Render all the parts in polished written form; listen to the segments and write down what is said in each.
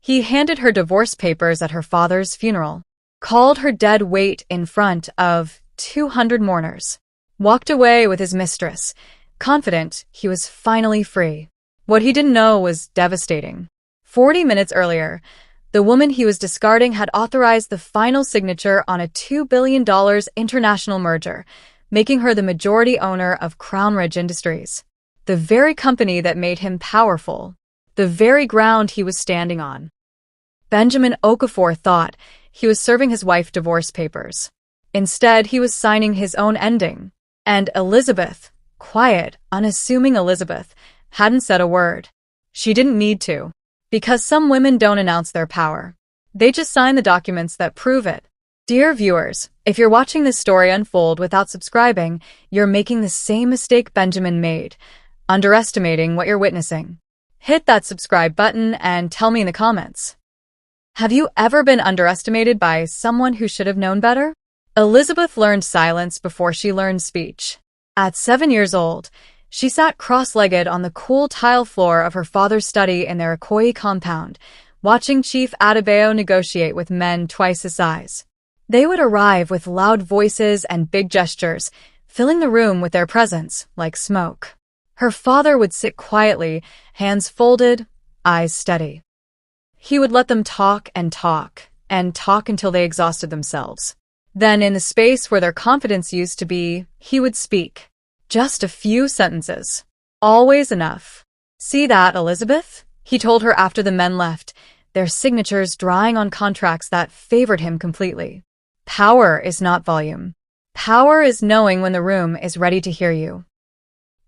He handed her divorce papers at her father's funeral, called her dead weight in front of 200 mourners, walked away with his mistress, confident he was finally free. What he didn't know was devastating. 40 minutes earlier, the woman he was discarding had authorized the final signature on a $2 billion international merger, making her the majority owner of Crown Ridge Industries, the very company that made him powerful, the very ground he was standing on. Benjamin Okafor thought he was serving his wife divorce papers. Instead, he was signing his own ending. And Elizabeth, quiet, unassuming Elizabeth, hadn't said a word. She didn't need to. Because some women don't announce their power. They just sign the documents that prove it. Dear viewers, if you're watching this story unfold without subscribing, you're making the same mistake Benjamin made, underestimating what you're witnessing. Hit that subscribe button and tell me in the comments. Have you ever been underestimated by someone who should have known better? Elizabeth learned silence before she learned speech. At 7 years old, she sat cross-legged on the cool tile floor of her father's study in their Ikoyi compound, watching Chief Adebayo negotiate with men twice his size. They would arrive with loud voices and big gestures, filling the room with their presence like smoke. Her father would sit quietly, hands folded, eyes steady. He would let them talk and talk, and talk until they exhausted themselves. Then, in the space where their confidence used to be, he would speak. Just a few sentences. Always enough. See that, Elizabeth? He told her after the men left, their signatures drying on contracts that favored him completely. Power is not volume. Power is knowing when the room is ready to hear you.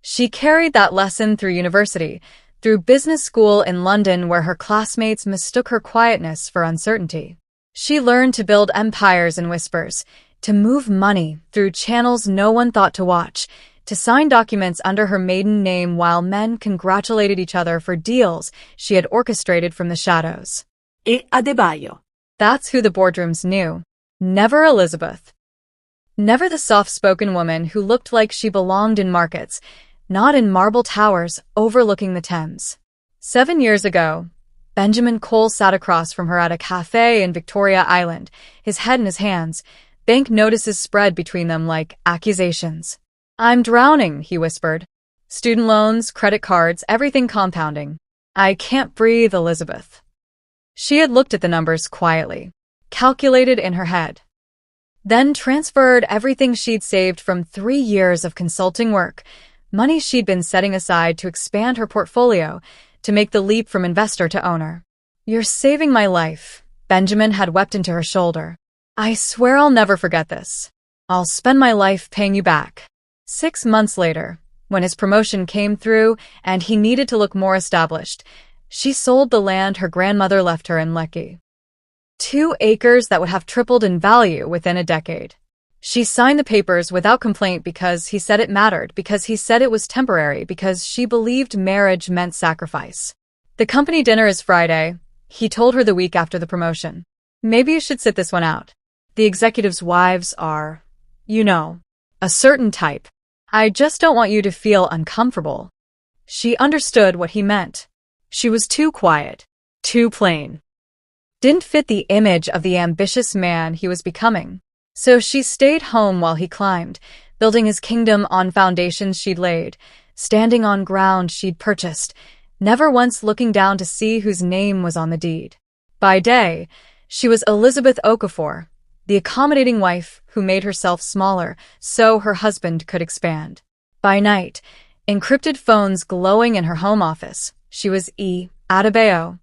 She carried that lesson through university, through business school in London where her classmates mistook her quietness for uncertainty. She learned to build empires in whispers, to move money through channels no one thought to watch, to sign documents under her maiden name while men congratulated each other for deals she had orchestrated from the shadows. E Adebayo. That's who the boardrooms knew. Never Elizabeth. Never the soft-spoken woman who looked like she belonged in markets, not in marble towers overlooking the Thames. 7 years ago, Benjamin Cole sat across from her at a cafe in Victoria Island, his head in his hands, bank notices spread between them like accusations. I'm drowning, he whispered. Student loans, credit cards, everything compounding. I can't breathe, Elizabeth. She had looked at the numbers quietly, calculated in her head. Then transferred everything she'd saved from 3 years of consulting work, money she'd been setting aside to expand her portfolio, to make the leap from investor to owner. You're saving my life, Benjamin had wept into her shoulder. I swear I'll never forget this. I'll spend my life paying you back. 6 months later, when his promotion came through and he needed to look more established, she sold the land her grandmother left her in Lekki. 2 acres that would have tripled in value within a decade. She signed the papers without complaint because he said it mattered, because he said it was temporary, because she believed marriage meant sacrifice. The company dinner is Friday, he told her the week after the promotion. Maybe you should sit this one out. The executives' wives are, you know, a certain type. I just don't want you to feel uncomfortable. She understood what he meant. She was too quiet, too plain. Didn't fit the image of the ambitious man he was becoming. So she stayed home while he climbed, building his kingdom on foundations she'd laid, standing on ground she'd purchased, never once looking down to see whose name was on the deed. By day, she was Elizabeth Okafor, the accommodating wife who made herself smaller so her husband could expand. By night, encrypted phones glowing in her home office, she was E. Adebayo,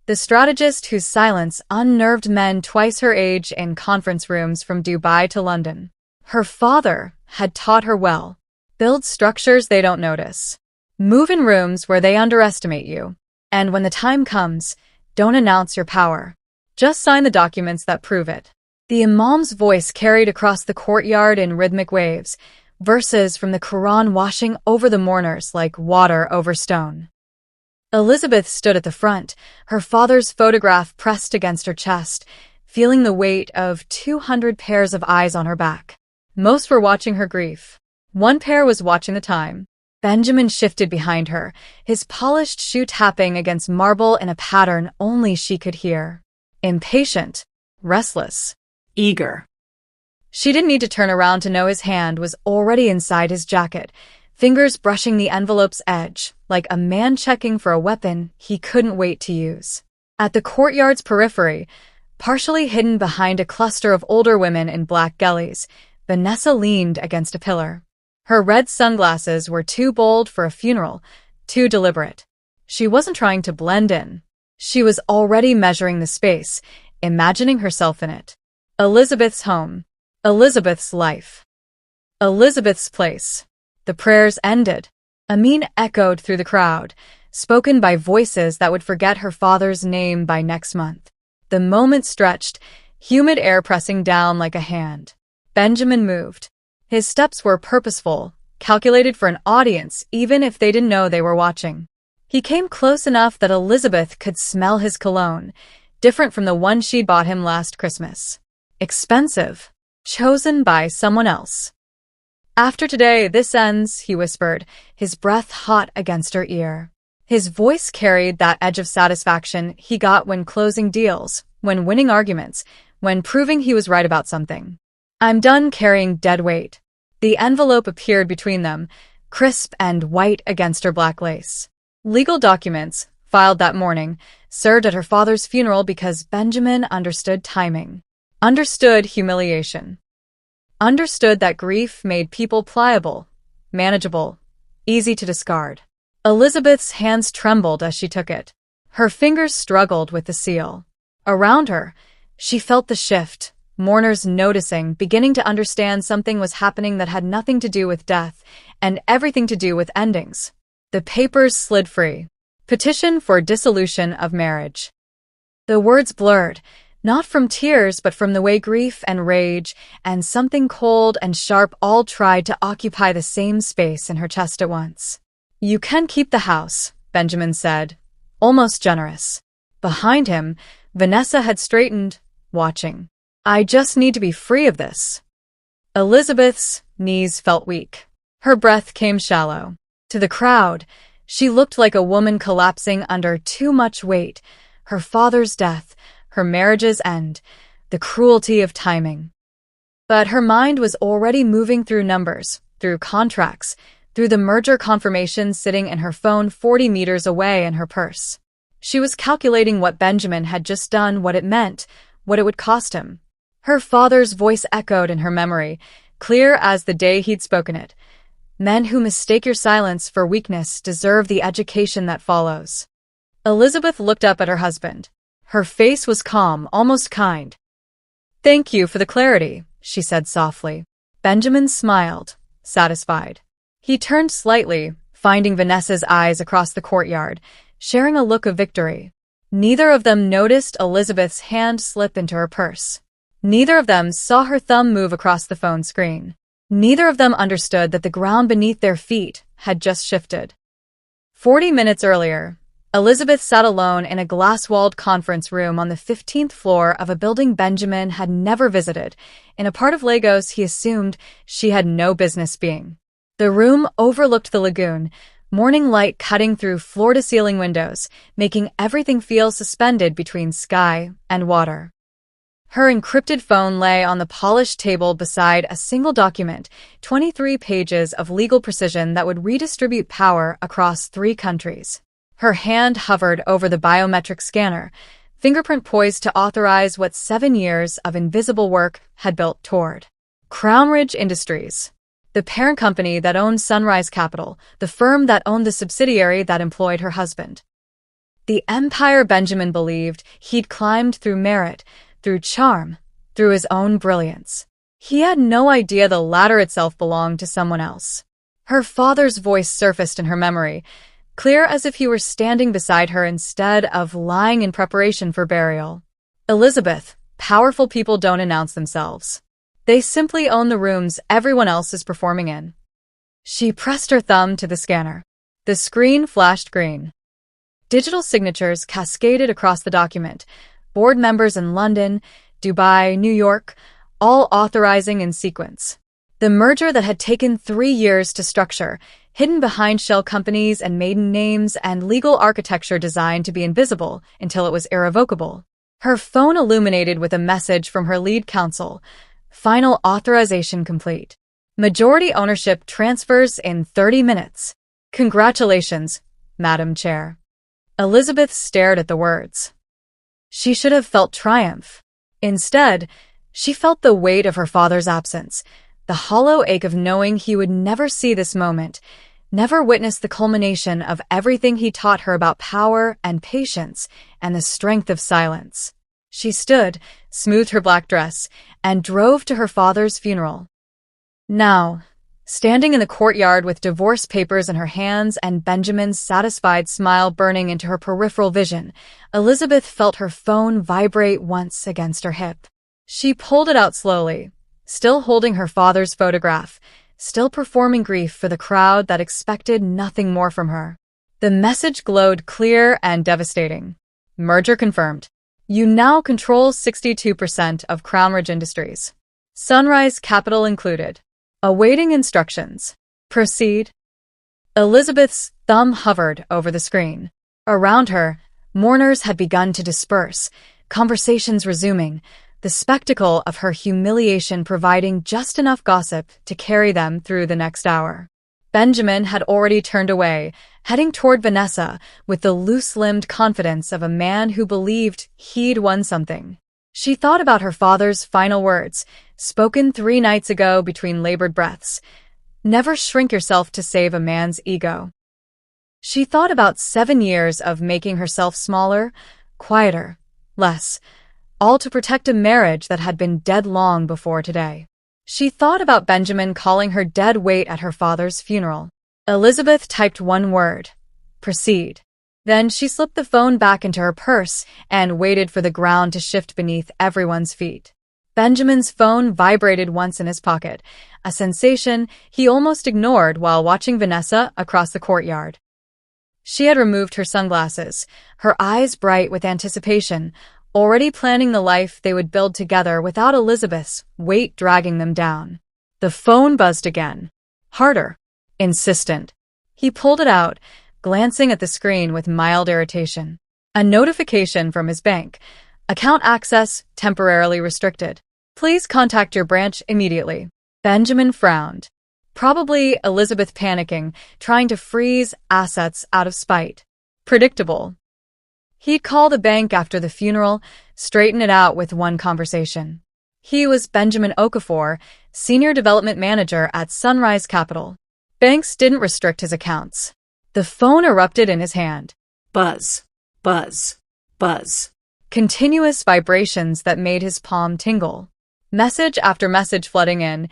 the strategist whose silence unnerved men twice her age in conference rooms from Dubai to London. Her father had taught her well. Build structures they don't notice. Move in rooms where they underestimate you. And when the time comes, don't announce your power. Just sign the documents that prove it. The imam's voice carried across the courtyard in rhythmic waves, verses from the Quran washing over the mourners like water over stone. Elizabeth stood at the front, her father's photograph pressed against her chest, feeling the weight of 200 pairs of eyes on her back. Most were watching her grief. One pair was watching the time. Benjamin shifted behind her, his polished shoe tapping against marble in a pattern only she could hear. Impatient, restless, eager. She didn't need to turn around to know his hand was already inside his jacket, fingers brushing the envelope's edge, like a man checking for a weapon he couldn't wait to use. At the courtyard's periphery, partially hidden behind a cluster of older women in black gellies, Vanessa leaned against a pillar. Her red sunglasses were too bold for a funeral, too deliberate. She wasn't trying to blend in. She was already measuring the space, imagining herself in it. Elizabeth's home. Elizabeth's life. Elizabeth's place. The prayers ended. Amin echoed through the crowd, spoken by voices that would forget her father's name by next month. The moment stretched, humid air pressing down like a hand. Benjamin moved. His steps were purposeful, calculated for an audience even if they didn't know they were watching. He came close enough that Elizabeth could smell his cologne, different from the one she'd bought him last Christmas. Expensive. Chosen by someone else. "After today, this ends," he whispered, his breath hot against her ear. His voice carried that edge of satisfaction he got when closing deals, when winning arguments, when proving he was right about something. "I'm done carrying dead weight." The envelope appeared between them, crisp and white against her black lace. Legal documents, filed that morning, served at her father's funeral because Benjamin understood timing. Understood humiliation. Understood that grief made people pliable, manageable, easy to discard. Elizabeth's hands trembled as she took it. Her fingers struggled with the seal. Around her, she felt the shift, mourners noticing, beginning to understand something was happening that had nothing to do with death and everything to do with endings. The papers slid free. Petition for dissolution of marriage. The words blurred, not from tears but from the way grief and rage and something cold and sharp all tried to occupy the same space in her chest at once. "You can keep the house," Benjamin said, almost generous. Behind him, Vanessa had straightened, watching. "I just need to be free of this." Elizabeth's knees felt weak. Her breath came shallow. To the crowd, she looked like a woman collapsing under too much weight, her father's death, her marriage's end, the cruelty of timing. But her mind was already moving through numbers, through contracts, through the merger confirmation sitting in her phone 40 meters away in her purse. She was calculating what Benjamin had just done, what it meant, what it would cost him. Her father's voice echoed in her memory, clear as the day he'd spoken it. "Men who mistake your silence for weakness deserve the education that follows." Elizabeth looked up at her husband. Her face was calm, almost kind. "Thank you for the clarity," she said softly. Benjamin smiled, satisfied. He turned slightly, finding Vanessa's eyes across the courtyard, sharing a look of victory. Neither of them noticed Elizabeth's hand slip into her purse. Neither of them saw her thumb move across the phone screen. Neither of them understood that the ground beneath their feet had just shifted. 40 minutes earlier, Elizabeth sat alone in a glass-walled conference room on the 15th floor of a building Benjamin had never visited, in a part of Lagos he assumed she had no business being. The room overlooked the lagoon, morning light cutting through floor-to-ceiling windows, making everything feel suspended between sky and water. Her encrypted phone lay on the polished table beside a single document, 23 pages of legal precision that would redistribute power across 3 countries. Her hand hovered over the biometric scanner, fingerprint poised to authorize what 7 years of invisible work had built toward. Crownridge Industries, the parent company that owned Sunrise Capital, the firm that owned the subsidiary that employed her husband. The empire Benjamin believed he'd climbed through merit, through charm, through his own brilliance. He had no idea the ladder itself belonged to someone else. Her father's voice surfaced in her memory, clear as if he were standing beside her instead of lying in preparation for burial. "Elizabeth, powerful people don't announce themselves. They simply own the rooms everyone else is performing in." She pressed her thumb to the scanner. The screen flashed green. Digital signatures cascaded across the document, board members in London, Dubai, New York, all authorizing in sequence. The merger that had taken 3 years to structure, hidden behind shell companies and maiden names and legal architecture designed to be invisible until it was irrevocable. Her phone illuminated with a message from her lead counsel. Final authorization complete. Majority ownership transfers in 30 minutes. Congratulations, Madam Chair. Elizabeth stared at the words. She should have felt triumph. Instead, she felt the weight of her father's absence, the hollow ache of knowing he would never see this moment, never witness the culmination of everything he taught her about power and patience and the strength of silence. She stood, smoothed her black dress, and drove to her father's funeral. Now, standing in the courtyard with divorce papers in her hands and Benjamin's satisfied smile burning into her peripheral vision, Elizabeth felt her phone vibrate once against her hip. She pulled it out slowly, still holding her father's photograph, still performing grief for the crowd that expected nothing more from her. The message glowed clear and devastating. Merger confirmed. You now control 62% of Crown Ridge Industries. Sunrise Capital included. Awaiting instructions. Proceed. Elizabeth's thumb hovered over the screen. Around her, mourners had begun to disperse, conversations resuming, the spectacle of her humiliation providing just enough gossip to carry them through the next hour. Benjamin had already turned away, heading toward Vanessa with the loose-limbed confidence of a man who believed he'd won something. She thought about her father's final words, spoken 3 nights ago between labored breaths. Never shrink yourself to save a man's ego. She thought about 7 years of making herself smaller, quieter, less, all to protect a marriage that had been dead long before today. She thought about Benjamin calling her dead weight at her father's funeral. Elizabeth typed one word, proceed. Then she slipped the phone back into her purse and waited for the ground to shift beneath everyone's feet. Benjamin's phone vibrated once in his pocket, a sensation he almost ignored while watching Vanessa across the courtyard. She had removed her sunglasses, her eyes bright with anticipation, already planning the life they would build together without Elizabeth's weight dragging them down. The phone buzzed again. Harder. Insistent. He pulled it out, glancing at the screen with mild irritation. A notification from his bank. Account access temporarily restricted. Please contact your branch immediately. Benjamin frowned. Probably Elizabeth panicking, trying to freeze assets out of spite. Predictable. He'd call the bank after the funeral, straighten it out with one conversation. He was Benjamin Okafor, Senior Development Manager at Sunrise Capital. Banks didn't restrict his accounts. The phone erupted in his hand. Buzz, buzz, buzz. Continuous vibrations that made his palm tingle. Message after message flooding in,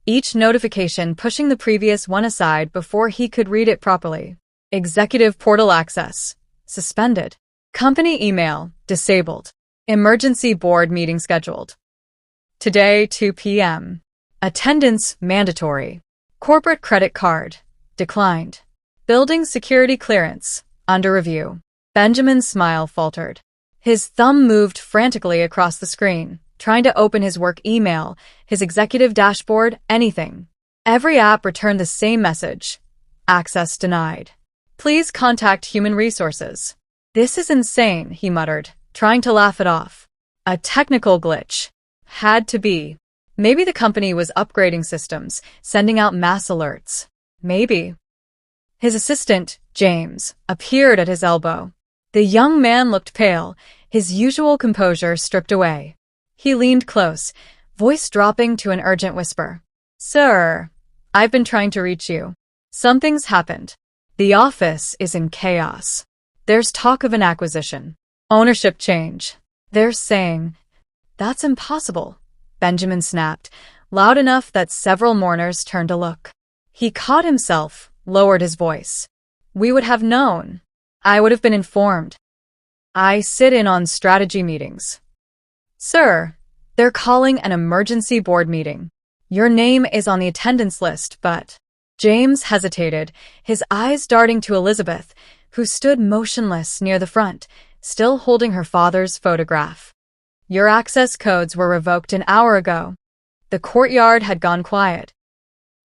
each notification pushing the previous one aside before he could read it properly. Executive portal access. Suspended. Company email, disabled. Emergency board meeting scheduled. Today, 2 p.m. Attendance mandatory. Corporate credit card, declined. Building security clearance, under review. Benjamin's smile faltered. His thumb moved frantically across the screen, trying to open his work email, his executive dashboard, anything. Every app returned the same message. Access denied. Please contact Human Resources. This is insane, he muttered, trying to laugh it off. A technical glitch. Had to be. Maybe the company was upgrading systems, sending out mass alerts. Maybe. His assistant, James, appeared at his elbow. The young man looked pale, his usual composure stripped away. He leaned close, voice dropping to an urgent whisper. Sir, I've been trying to reach you. Something's happened. The office is in chaos. There's talk of an acquisition. Ownership change. They're saying, that's impossible. Benjamin snapped, loud enough that several mourners turned to look. He caught himself, lowered his voice. We would have known. I would have been informed. I sit in on strategy meetings. Sir, they're calling an emergency board meeting. Your name is on the attendance list, but... James hesitated, his eyes darting to Elizabeth, who stood motionless near the front, still holding her father's photograph. Your access codes were revoked an hour ago. The courtyard had gone quiet.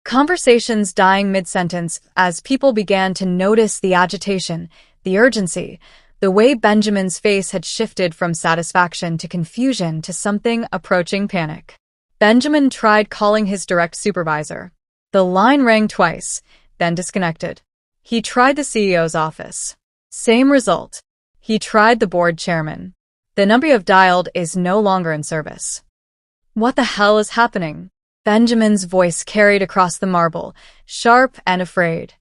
Conversations dying mid-sentence as people began to notice the agitation, the urgency, the way Benjamin's face had shifted from satisfaction to confusion to something approaching panic. Benjamin tried calling his direct supervisor. The line rang twice, then disconnected. He tried the CEO's office. Same result. He tried the board chairman. The number you've dialed is no longer in service. What the hell is happening? Benjamin's voice carried across the marble, sharp and afraid.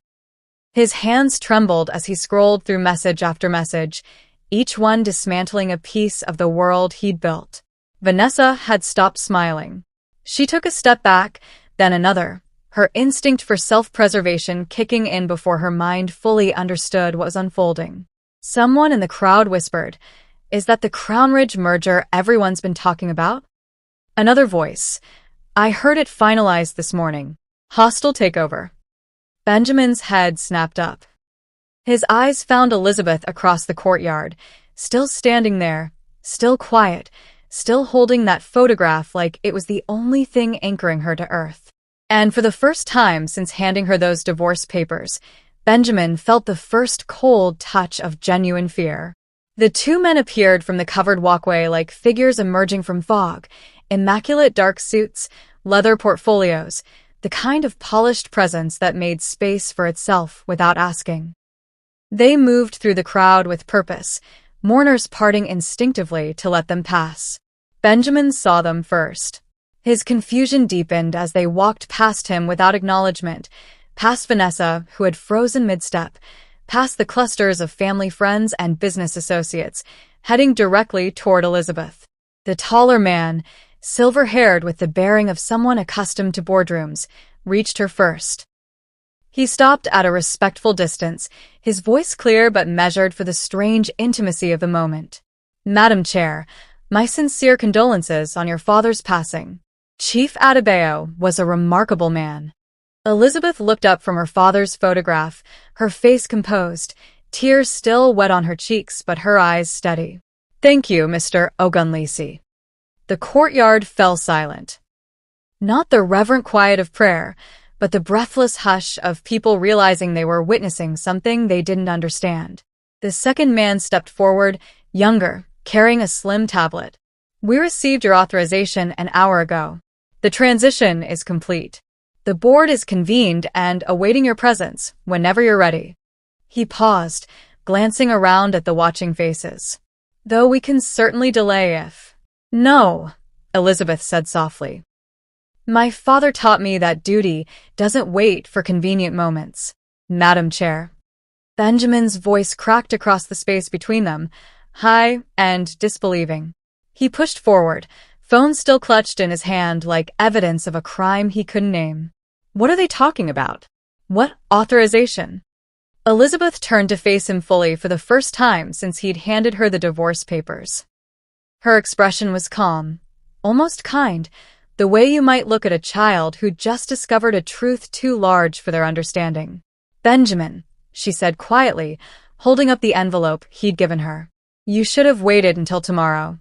His hands trembled as he scrolled through message after message, each one dismantling a piece of the world he'd built. Vanessa had stopped smiling. She took a step back, then another, her instinct for self-preservation kicking in before her mind fully understood what was unfolding. Someone in the crowd whispered, "Is that the Crownridge merger everyone's been talking about?" Another voice, "I heard it finalized this morning. Hostile takeover." Benjamin's head snapped up. His eyes found Elizabeth across the courtyard, still standing there, still quiet, still holding that photograph like it was the only thing anchoring her to earth. And for the first time since handing her those divorce papers, Benjamin felt the first cold touch of genuine fear. The two men appeared from the covered walkway like figures emerging from fog, immaculate dark suits, leather portfolios, the kind of polished presence that made space for itself without asking. They moved through the crowd with purpose, mourners parting instinctively to let them pass. Benjamin saw them first. His confusion deepened as they walked past him without acknowledgement, past Vanessa, who had frozen mid-step, past the clusters of family friends and business associates, heading directly toward Elizabeth. The taller man, silver-haired with the bearing of someone accustomed to boardrooms, reached her first. He stopped at a respectful distance, his voice clear but measured for the strange intimacy of the moment. "Madam Chair, my sincere condolences on your father's passing." Chief Adebayo was a remarkable man. Elizabeth looked up from her father's photograph, her face composed, tears still wet on her cheeks but her eyes steady. "Thank you, Mr. Ogunlisi." The courtyard fell silent. Not the reverent quiet of prayer, but the breathless hush of people realizing they were witnessing something they didn't understand. The second man stepped forward, younger, carrying a slim tablet. "We received your authorization an hour ago. The transition is complete. The board is convened and awaiting your presence whenever you're ready." He paused, glancing around at the watching faces. "Though we can certainly delay if—" "No," Elizabeth said softly. "My father taught me that duty doesn't wait for convenient moments, Madam Chair." Benjamin's voice cracked across the space between them, high and disbelieving. He pushed forward, phone still clutched in his hand like evidence of a crime he couldn't name. "What are they talking about? What authorization?" Elizabeth turned to face him fully for the first time since he'd handed her the divorce papers. Her expression was calm, almost kind, the way you might look at a child who'd just discovered a truth too large for their understanding. "Benjamin," she said quietly, holding up the envelope he'd given her. "You should have waited until tomorrow."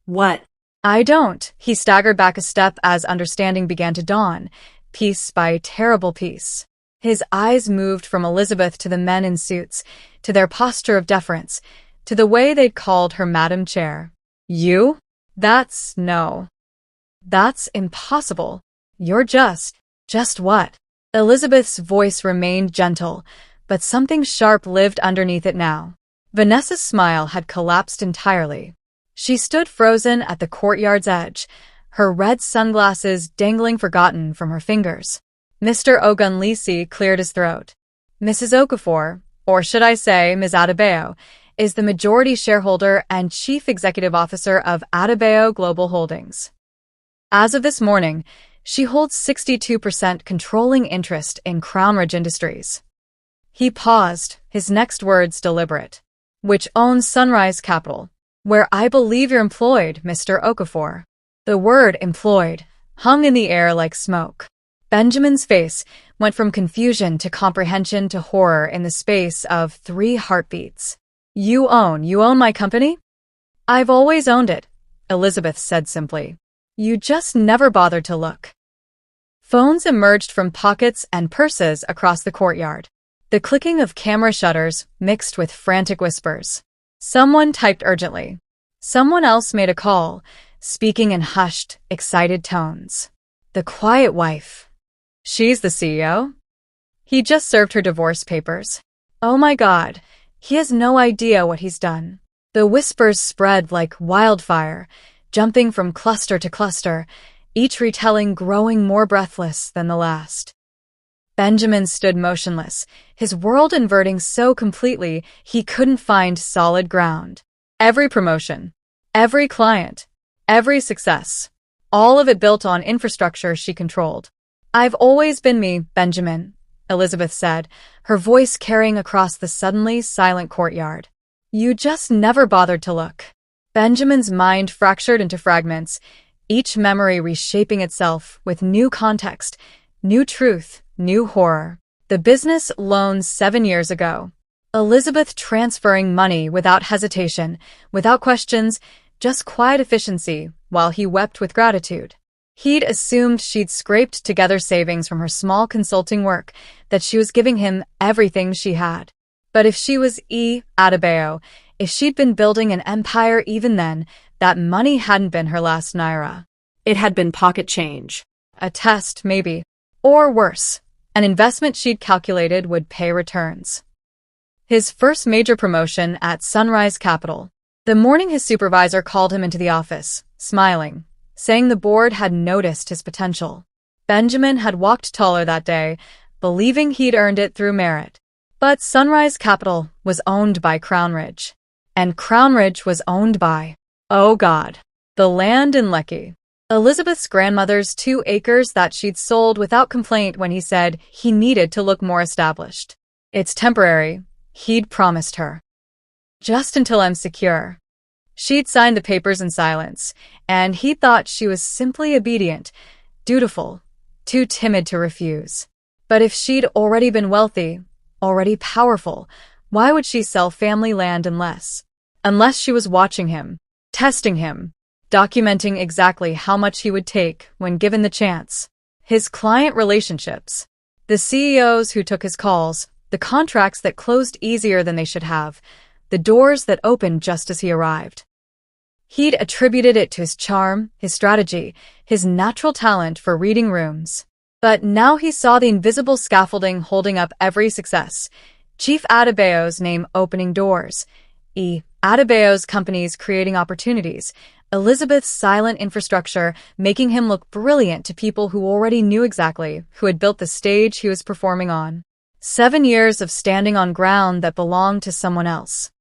"What?" "I don't." He staggered back a step as understanding began to dawn, piece by terrible piece. His eyes moved from Elizabeth to the men in suits, to their posture of deference, to the way they'd called her Madam Chair. "You? No. That's impossible. You're just what?" Elizabeth's voice remained gentle, but something sharp lived underneath it now. Vanessa's smile had collapsed entirely. She stood frozen at the courtyard's edge, her red sunglasses dangling forgotten from her fingers. Mr. Ogunlisi cleared his throat. "Mrs. Okafor, or should I say Ms. Adebayo, is the majority shareholder and chief executive officer of Adebayo Global Holdings. As of this morning, she holds 62% controlling interest in Crownridge Industries." He paused, his next words deliberate. "Which owns Sunrise Capital, where I believe you're employed, Mr. Okafor." The word employed hung in the air like smoke. Benjamin's face went from confusion to comprehension to horror in the space of 3 heartbeats. You own my company?" "I've always owned it," Elizabeth said simply. "You just never bothered to look." Phones emerged from pockets and purses across the courtyard. The clicking of camera shutters mixed with frantic whispers. Someone typed urgently. Someone else made a call, speaking in hushed, excited tones. The quiet wife. She's the CEO? He just served her divorce papers. Oh my God, he has no idea what he's done. The whispers spread like wildfire, jumping from cluster to cluster, each retelling growing more breathless than the last. Benjamin stood motionless, his world inverting so completely he couldn't find solid ground. Every promotion, every client, every success, all of it built on infrastructure she controlled. I've always been me, Benjamin, Elizabeth said, her voice carrying across the suddenly silent courtyard. You just never bothered to look. Benjamin's mind fractured into fragments, each memory reshaping itself with new context, new truth, new horror. The business loans 7 years ago. Elizabeth transferring money without hesitation, without questions, just quiet efficiency, while he wept with gratitude. He'd assumed she'd scraped together savings from her small consulting work, that she was giving him everything she had. But if she was Adebayo, if she'd been building an empire even then, that money hadn't been her last naira. It had been pocket change. A test, maybe. Or worse, an investment she'd calculated would pay returns. His first major promotion at Sunrise Capital. The morning his supervisor called him into the office, smiling, saying the board had noticed his potential. Benjamin had walked taller that day, believing he'd earned it through merit. But Sunrise Capital was owned by Crownridge. And Crownridge was owned by, oh God, the land in Lekki. Elizabeth's grandmother's 2 acres that she'd sold without complaint when he said he needed to look more established. It's temporary, he'd promised her. Just until I'm secure. She'd signed the papers in silence, and he thought she was simply obedient, dutiful, too timid to refuse. But if she'd already been wealthy, already powerful, why would she sell family land unless she was watching him, testing him, documenting exactly how much he would take when given the chance? His client relationships, the CEOs who took his calls, the contracts that closed easier than they should have, the doors that opened just as he arrived. He'd attributed it to his charm, his strategy, his natural talent for reading rooms. But now he saw the invisible scaffolding holding up every success. Chief Adebayo's name opening doors. Adebayo's companies creating opportunities. Elizabeth's silent infrastructure making him look brilliant to people who already knew exactly who had built the stage he was performing on. 7 years of standing on ground that belonged to someone else.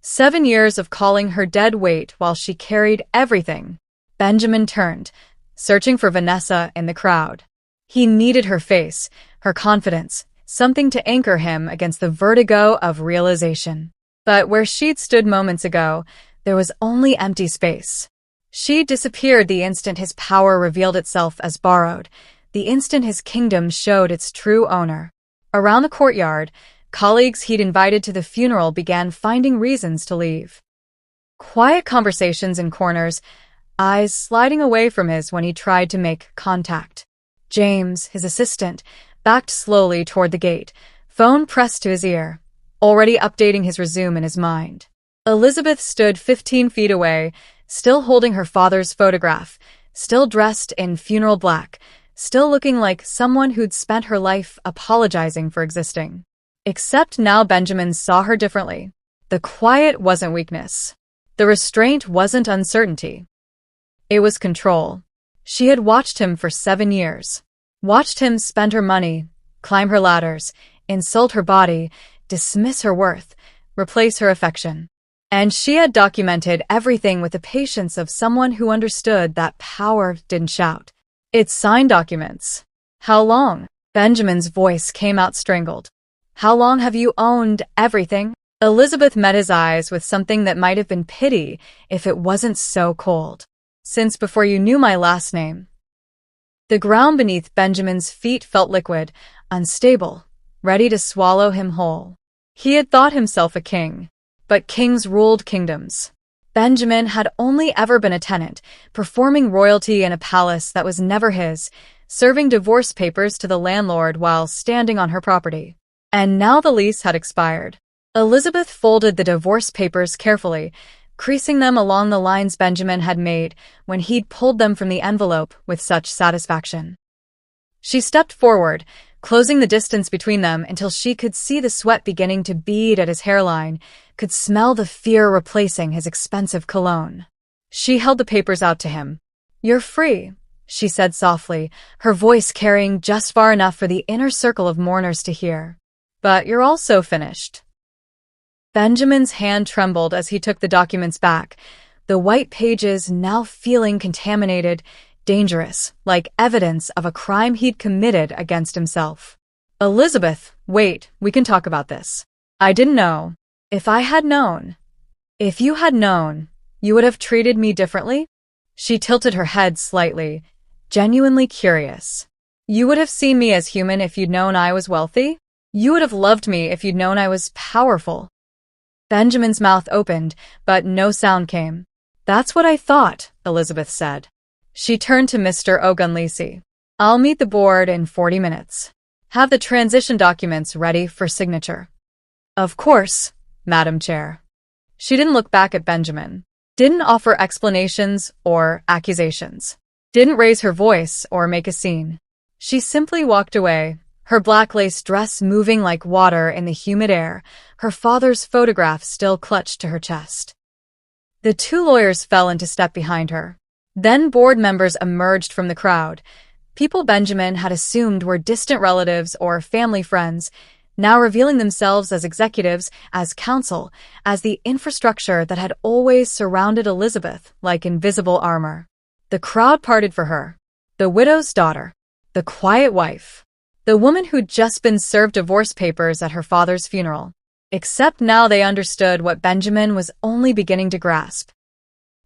7 years of calling her dead weight while she carried everything. Benjamin turned, searching for Vanessa in the crowd. He needed her face, her confidence, something to anchor him against the vertigo of realization. But where she'd stood moments ago, there was only empty space. She disappeared the instant his power revealed itself as borrowed, the instant his kingdom showed its true owner. Around the courtyard, colleagues he'd invited to the funeral began finding reasons to leave. Quiet conversations in corners, eyes sliding away from his when he tried to make contact. James, his assistant, backed slowly toward the gate, phone pressed to his ear, already updating his resume in his mind. Elizabeth stood 15 feet away, still holding her father's photograph, still dressed in funeral black, still looking like someone who'd spent her life apologizing for existing. Except now Benjamin saw her differently. The quiet wasn't weakness. The restraint wasn't uncertainty. It was control. She had watched him for 7 years. Watched him spend her money, climb her ladders, insult her body, dismiss her worth, replace her affection. And she had documented everything with the patience of someone who understood that power didn't shout. It signed documents. How long? Benjamin's voice came out strangled. How long have you owned everything? Elizabeth met his eyes with something that might have been pity if it wasn't so cold. Since before you knew my last name. The ground beneath Benjamin's feet felt liquid, unstable, ready to swallow him whole. He had thought himself a king, but kings ruled kingdoms. Benjamin had only ever been a tenant, performing royalty in a palace that was never his, serving divorce papers to the landlord while standing on her property. And now the lease had expired. Elizabeth folded the divorce papers carefully, creasing them along the lines Benjamin had made when he'd pulled them from the envelope with such satisfaction. She stepped forward, closing the distance between them until she could see the sweat beginning to bead at his hairline, could smell the fear replacing his expensive cologne. She held the papers out to him. "You're free," she said softly, her voice carrying just far enough for the inner circle of mourners to hear. "But you're also finished." Benjamin's hand trembled as he took the documents back, the white pages now feeling contaminated, dangerous, like evidence of a crime he'd committed against himself. "Elizabeth, wait, we can talk about this. I didn't know. If I had known. If you had known, you would have treated me differently?" She tilted her head slightly, genuinely curious. "You would have seen me as human if you'd known I was wealthy? You would have loved me if you'd known I was powerful." Benjamin's mouth opened, but no sound came. "That's what I thought," Elizabeth said. She turned to Mr. O'Gunleasy. "I'll meet the board in 40 minutes. Have the transition documents ready for signature." "Of course, Madam Chair." She didn't look back at Benjamin. Didn't offer explanations or accusations. Didn't raise her voice or make a scene. She simply walked away, her black lace dress moving like water in the humid air, her father's photograph still clutched to her chest. The two lawyers fell into step behind her. Then board members emerged from the crowd, people Benjamin had assumed were distant relatives or family friends, now revealing themselves as executives, as counsel, as the infrastructure that had always surrounded Elizabeth like invisible armor. The crowd parted for her. The widow's daughter. The quiet wife. The woman who'd just been served divorce papers at her father's funeral. Except now they understood what Benjamin was only beginning to grasp.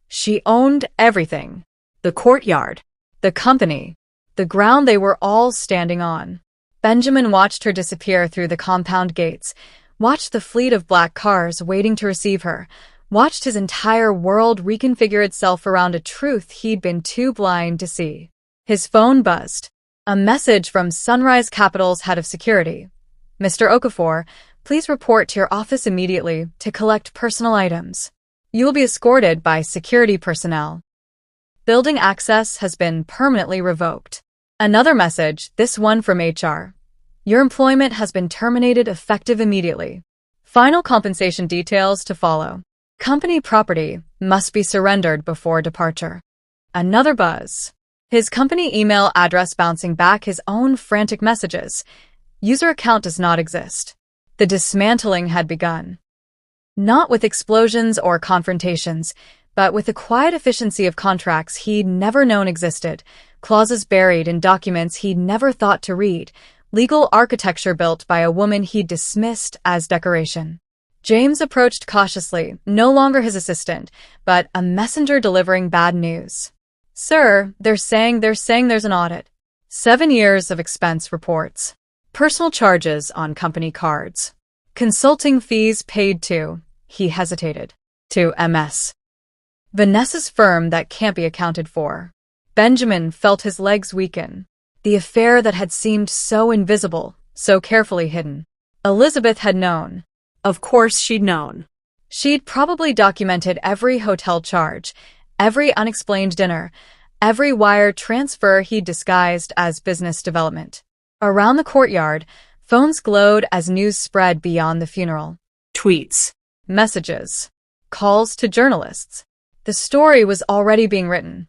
She owned everything. The courtyard. The company. The ground they were all standing on. Benjamin watched her disappear through the compound gates, watched the fleet of black cars waiting to receive her, watched his entire world reconfigure itself around a truth he'd been too blind to see. His phone buzzed. A message from Sunrise Capital's head of security. "Mr. Okafor, please report to your office immediately to collect personal items. You will be escorted by security personnel. Building access has been permanently revoked." Another message, this one from HR. "Your employment has been terminated effective immediately. Final compensation details to follow. Company property must be surrendered before departure." Another buzz. His company email address bouncing back his own frantic messages. "User account does not exist." The dismantling had begun. Not with explosions or confrontations, but with the quiet efficiency of contracts he'd never known existed, clauses buried in documents he'd never thought to read, legal architecture built by a woman he'd dismissed as decoration. James approached cautiously, no longer his assistant, but a messenger delivering bad news. "Sir, they're saying there's an audit. 7 years of expense reports. Personal charges on company cards. Consulting fees paid to," he hesitated, "to MS. Vanessa's firm that can't be accounted for." Benjamin felt his legs weaken. The affair that had seemed so invisible, so carefully hidden. Elizabeth had known. Of course she'd known. She'd probably documented every hotel charge, every unexplained dinner, every wire transfer he'd disguised as business development. Around the courtyard, phones glowed as news spread beyond the funeral. Tweets. Messages. Calls to journalists. The story was already being written.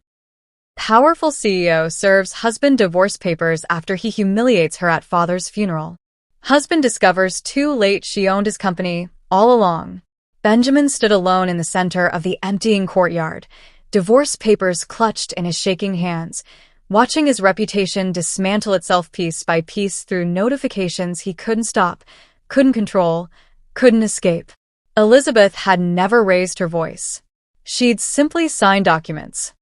Powerful CEO serves husband divorce papers after he humiliates her at father's funeral. Husband discovers too late she owned his company all along. Benjamin stood alone in the center of the emptying courtyard, divorce papers clutched in his shaking hands, watching his reputation dismantle itself piece by piece through notifications he couldn't stop, couldn't control, couldn't escape. Elizabeth had never raised her voice. She'd simply signed documents.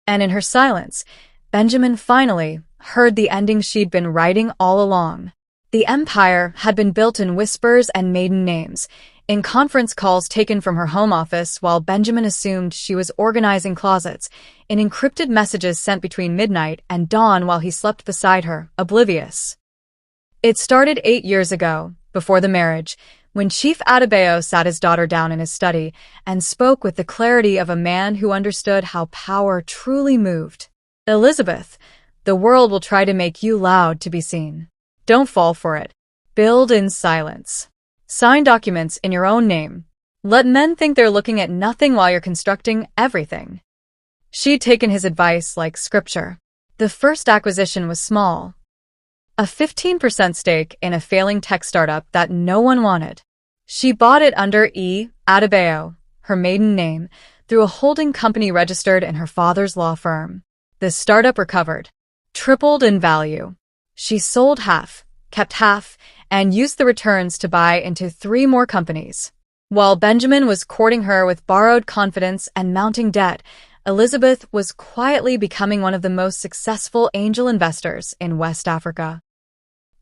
And in her silence, Benjamin finally heard the ending she'd been writing all along. The empire had been built in whispers and maiden names, in conference calls taken from her home office while Benjamin assumed she was organizing closets, in encrypted messages sent between midnight and dawn while he slept beside her, oblivious. It started 8 years ago, before the marriage, when Chief Adebayo sat his daughter down in his study and spoke with the clarity of a man who understood how power truly moved. Elizabeth, the world will try to make you loud to be seen. Don't fall for it. Build in silence. Sign documents in your own name. Let men think they're looking at nothing while you're constructing everything. She'd taken his advice like scripture. The first acquisition was small. A 15% stake in a failing tech startup that no one wanted. She bought it under E. Adebayo, her maiden name, through a holding company registered in her father's law firm. The startup recovered, tripled in value. She sold half, kept half, and used the returns to buy into 3 more companies. While Benjamin was courting her with borrowed confidence and mounting debt, Elizabeth was quietly becoming one of the most successful angel investors in West Africa.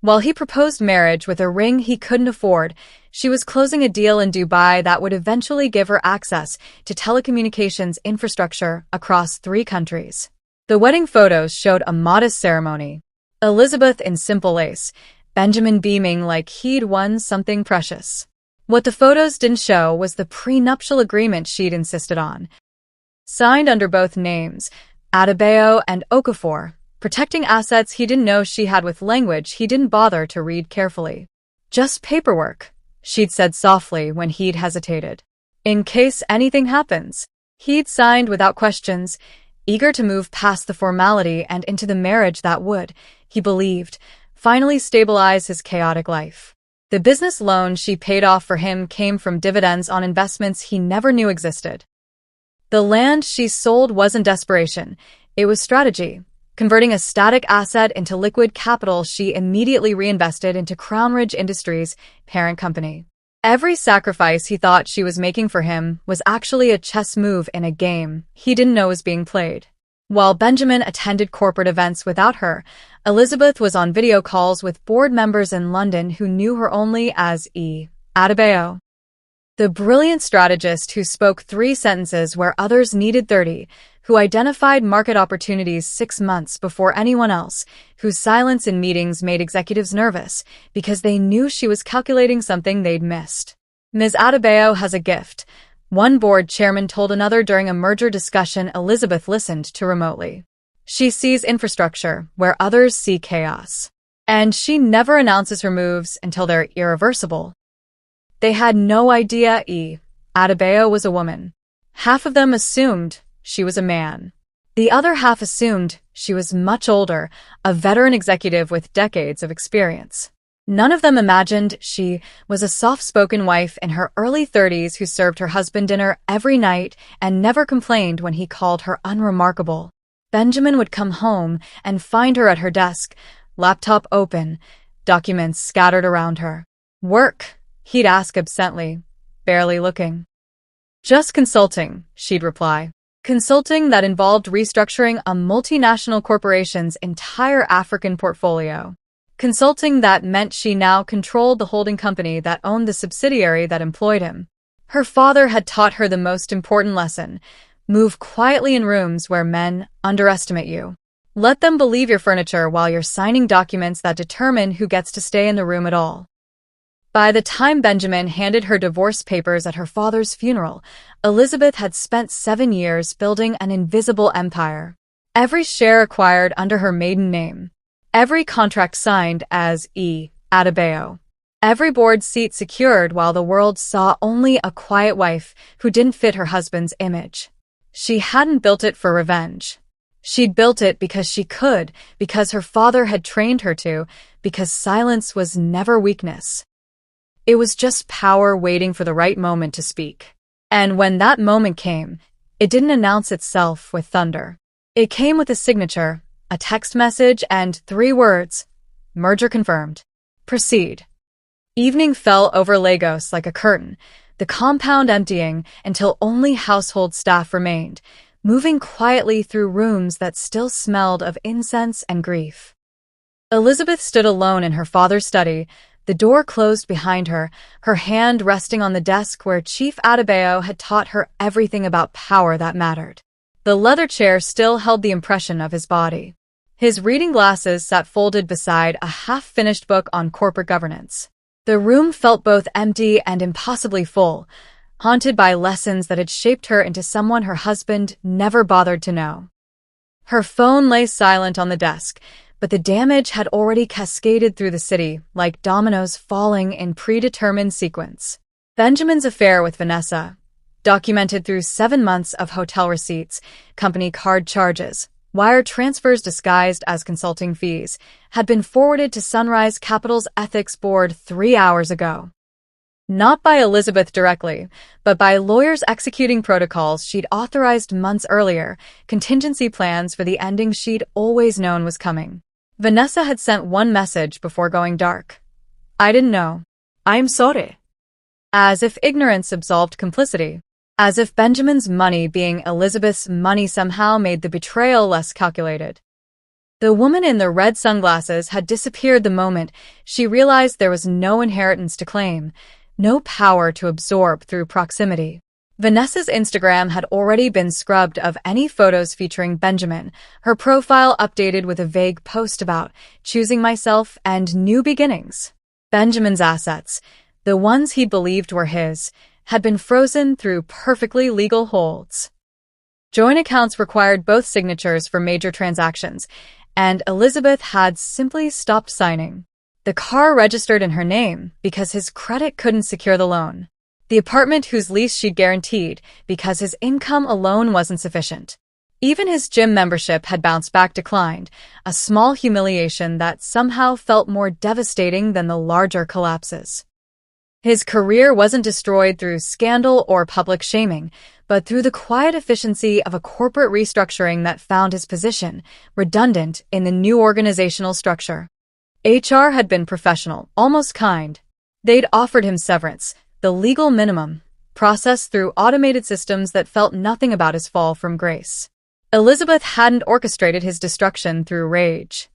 While he proposed marriage with a ring he couldn't afford, she was closing a deal in Dubai that would eventually give her access to telecommunications infrastructure across 3 countries. The wedding photos showed a modest ceremony. Elizabeth in simple lace, Benjamin beaming like he'd won something precious. What the photos didn't show was the prenuptial agreement she'd insisted on. Signed under both names, Adebayo and Okafor, protecting assets he didn't know she had with language he didn't bother to read carefully. Just paperwork, she'd said softly when he'd hesitated. In case anything happens. He'd signed without questions, eager to move past the formality and into the marriage that would, he believed, finally stabilize his chaotic life. The business loan she paid off for him came from dividends on investments he never knew existed. The land she sold wasn't desperation, it was strategy. Converting a static asset into liquid capital she immediately reinvested into Crown Ridge Industries' parent company. Every sacrifice he thought she was making for him was actually a chess move in a game he didn't know was being played. While Benjamin attended corporate events without her, Elizabeth was on video calls with board members in London who knew her only as E. Adebayo. The brilliant strategist who spoke 3 sentences where others needed 30, who identified market opportunities 6 months before anyone else, whose silence in meetings made executives nervous because they knew she was calculating something they'd missed. Ms. Adebayo has a gift, one board chairman told another during a merger discussion Elizabeth listened to remotely. She sees infrastructure where others see chaos. And she never announces her moves until they're irreversible. They had no idea E. Adebayo was a woman. Half of them assumed she was a man. The other half assumed she was much older, a veteran executive with decades of experience. None of them imagined she was a soft-spoken wife in her early 30s who served her husband dinner every night and never complained when he called her unremarkable. Benjamin would come home and find her at her desk, laptop open, documents scattered around her. "Work?" he'd ask absently, barely looking. "Just consulting," she'd reply. Consulting that involved restructuring a multinational corporation's entire African portfolio. Consulting that meant she now controlled the holding company that owned the subsidiary that employed him. Her father had taught her the most important lesson: move quietly in rooms where men underestimate you. Let them believe your furniture while you're signing documents that determine who gets to stay in the room at all. By the time Benjamin handed her divorce papers at her father's funeral, Elizabeth had spent 7 years building an invisible empire. Every share acquired under her maiden name. Every contract signed as E. Adebayo. Every board seat secured while the world saw only a quiet wife who didn't fit her husband's image. She hadn't built it for revenge. She'd built it because she could, because her father had trained her to, because silence was never weakness. It was just power waiting for the right moment to speak. And when that moment came, it didn't announce itself with thunder. It came with a signature, a text message, and 3 words: merger confirmed. Proceed. Evening fell over Lagos like a curtain, the compound emptying until only household staff remained, moving quietly through rooms that still smelled of incense and grief. Elizabeth stood alone in her father's study, The door closed behind her hand resting on the desk where Chief Adebayo had taught her everything about power that mattered. The leather chair still held the impression of his body. His reading glasses sat folded beside a half-finished book on corporate governance. The room felt both empty and impossibly full, haunted by lessons that had shaped her into someone her husband never bothered to know. Her phone lay silent on the desk, but the damage had already cascaded through the city like dominoes falling in predetermined sequence. Benjamin's affair with Vanessa, documented through 7 months of hotel receipts, company card charges, wire transfers disguised as consulting fees, had been forwarded to Sunrise Capital's ethics board 3 hours ago. Not by Elizabeth directly, but by lawyers executing protocols she'd authorized months earlier, contingency plans for the ending she'd always known was coming. Vanessa had sent one message before going dark. "I didn't know. I'm sorry." As if ignorance absolved complicity. As if Benjamin's money being Elizabeth's money somehow made the betrayal less calculated. The woman in the red sunglasses had disappeared the moment she realized there was no inheritance to claim, no power to absorb through proximity. Vanessa's Instagram had already been scrubbed of any photos featuring Benjamin, her profile updated with a vague post about choosing myself and new beginnings. Benjamin's assets, the ones he believed were his, had been frozen through perfectly legal holds. Joint accounts required both signatures for major transactions, and Elizabeth had simply stopped signing. The car registered in her name because his credit couldn't secure the loan. The apartment whose lease she'd guaranteed because his income alone wasn't sufficient. Even his gym membership had bounced back declined, a small humiliation that somehow felt more devastating than the larger collapses. His career wasn't destroyed through scandal or public shaming, but through the quiet efficiency of a corporate restructuring that found his position redundant in the new organizational structure. HR had been professional, almost kind. They'd offered him severance, the legal minimum, processed through automated systems that felt nothing about his fall from grace. Elizabeth hadn't orchestrated his destruction through rage.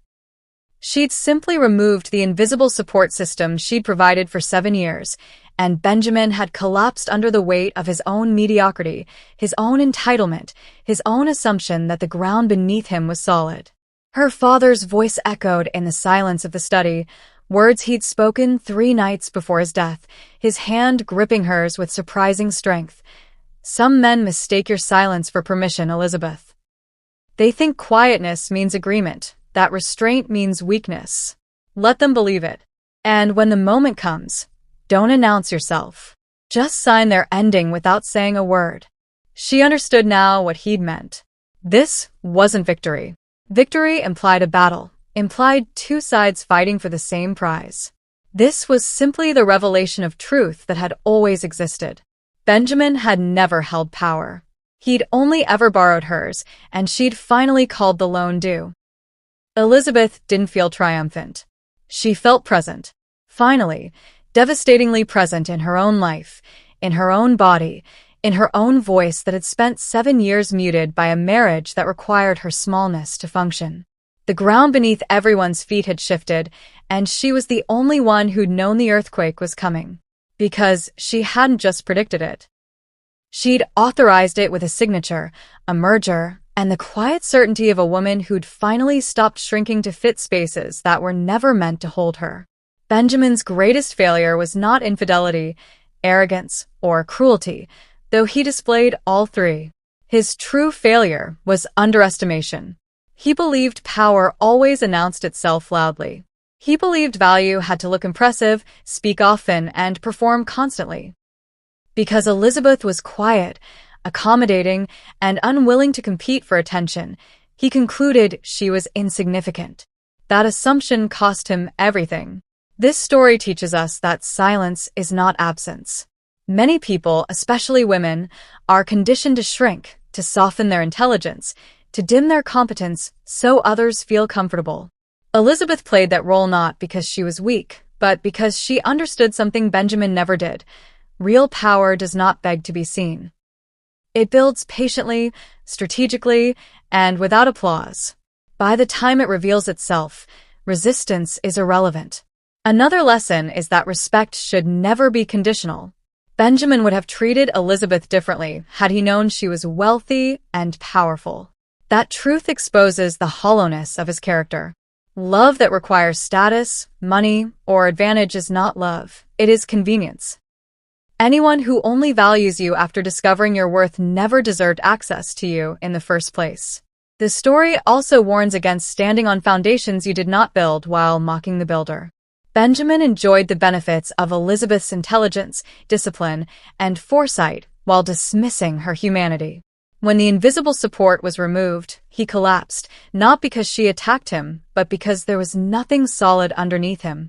She'd simply removed the invisible support system she'd provided for 7 years, and Benjamin had collapsed under the weight of his own mediocrity, his own entitlement, his own assumption that the ground beneath him was solid. Her father's voice echoed in the silence of the study, words he'd spoken 3 nights before his death, his hand gripping hers with surprising strength. "Some men mistake your silence for permission, Elizabeth. They think quietness means agreement, that restraint means weakness. Let them believe it. And when the moment comes, don't announce yourself. Just sign their ending without saying a word." She understood now what he'd meant. This wasn't victory. Victory implied a battle, implied 2 sides fighting for the same prize. This was simply the revelation of truth that had always existed. Benjamin had never held power. He'd only ever borrowed hers, and she'd finally called the loan due. Elizabeth didn't feel triumphant. She felt present. Finally, devastatingly present in her own life, in her own body, in her own voice that had spent 7 years muted by a marriage that required her smallness to function. The ground beneath everyone's feet had shifted, and she was the only one who'd known the earthquake was coming. Because she hadn't just predicted it. She'd authorized it with a signature, a merger, and the quiet certainty of a woman who'd finally stopped shrinking to fit spaces that were never meant to hold her. Benjamin's greatest failure was not infidelity, arrogance, or cruelty, though he displayed all 3. His true failure was underestimation. He believed power always announced itself loudly. He believed value had to look impressive, speak often, and perform constantly. Because Elizabeth was quiet, accommodating, and unwilling to compete for attention, he concluded she was insignificant. That assumption cost him everything. This story teaches us that silence is not absence. Many people, especially women, are conditioned to shrink, to soften their intelligence, to dim their competence so others feel comfortable. Elizabeth played that role not because she was weak, but because she understood something Benjamin never did. Real power does not beg to be seen. It builds patiently, strategically, and without applause. By the time it reveals itself, resistance is irrelevant. Another lesson is that respect should never be conditional. Benjamin would have treated Elizabeth differently had he known she was wealthy and powerful. That truth exposes the hollowness of his character. Love that requires status, money, or advantage is not love, it is convenience. Anyone who only values you after discovering your worth never deserved access to you in the first place. The story also warns against standing on foundations you did not build while mocking the builder. Benjamin enjoyed the benefits of Elizabeth's intelligence, discipline, and foresight while dismissing her humanity. When the invisible support was removed, he collapsed, not because she attacked him, but because there was nothing solid underneath him.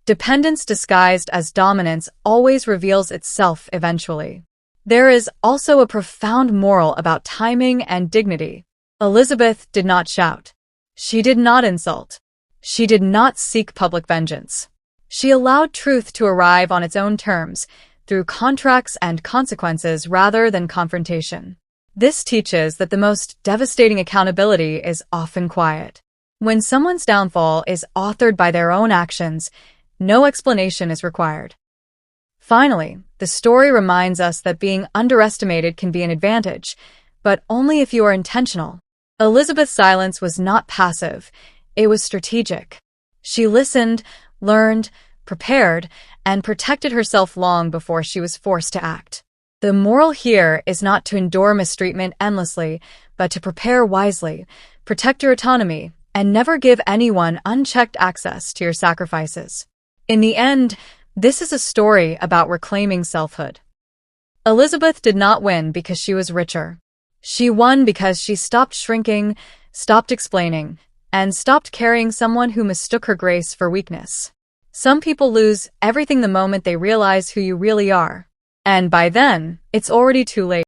Dependence disguised as dominance always reveals itself eventually. There is also a profound moral about timing and dignity. Elizabeth did not shout. She did not insult. She did not seek public vengeance. She allowed truth to arrive on its own terms, through contracts and consequences rather than confrontation. This teaches that the most devastating accountability is often quiet. When someone's downfall is authored by their own actions, no explanation is required. Finally, the story reminds us that being underestimated can be an advantage, but only if you are intentional. Elizabeth's silence was not passive, it was strategic. She listened, learned, prepared, and protected herself long before she was forced to act. The moral here is not to endure mistreatment endlessly, but to prepare wisely, protect your autonomy, and never give anyone unchecked access to your sacrifices. In the end, this is a story about reclaiming selfhood. Elizabeth did not win because she was richer. She won because she stopped shrinking, stopped explaining, and stopped carrying someone who mistook her grace for weakness. Some people lose everything the moment they realize who you really are. And by then, it's already too late.